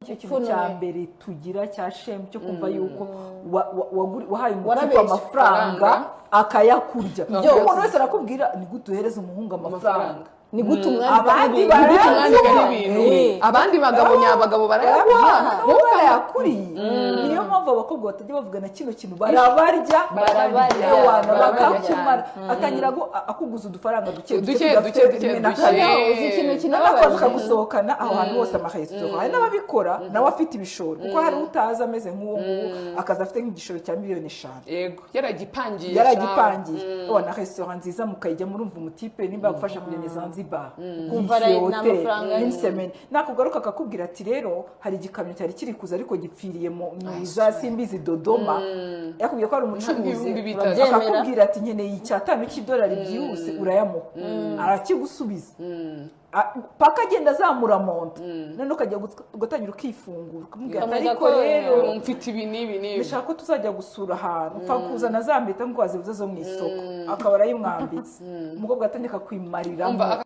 nicyo kintu cya mbere tugira cya shame cyo kumva yuko wahaye umutipe amafaranga akayakurya umuntu wese arakubwira ni gute uhereza umuhungu amafaranga ni gute umwandika abandi n'ibintu abandi bagabo nyabagabo barayaguha barayakuriye niyo mpamvu abakobwa batajya bavugana kino kintu barabarya bakakumara atangira akuguza udufaranga duke uzi ikintu kinababaje akagusohokana aho hantu hose amaresitora hari n'ababikora nawe afite ibishoro kuko hari utazi ameze nk'uwo nguwo akaza afite nk'igishoro cya miliyoni 5 yego yaragipangiye na resitora nziza mukayijya murumva umutipe nimba yagufasha kugenda kumva n'amafaranga y'insemene nakugaruka akakubwira ati rero hari igikamyo cyari kiri kuza ariko gipfiriye mu za Simbizi Dodoma yakubwiye ko ari umucuruzi akakubwira ati nkeneye icyatanu cy'idolari byihuse urayamuha arakigusubiza paka agenda azamura monta none ukajya gutangira ukifungura ukamubwira ariko rero mfite ibi n'ibi bishaka ko tuzajya gusura ahantu upfa kuzana za mpeta ngo wazibuze zo mu isoko akaba arayimwambitse umukobwa atandika kwimariramo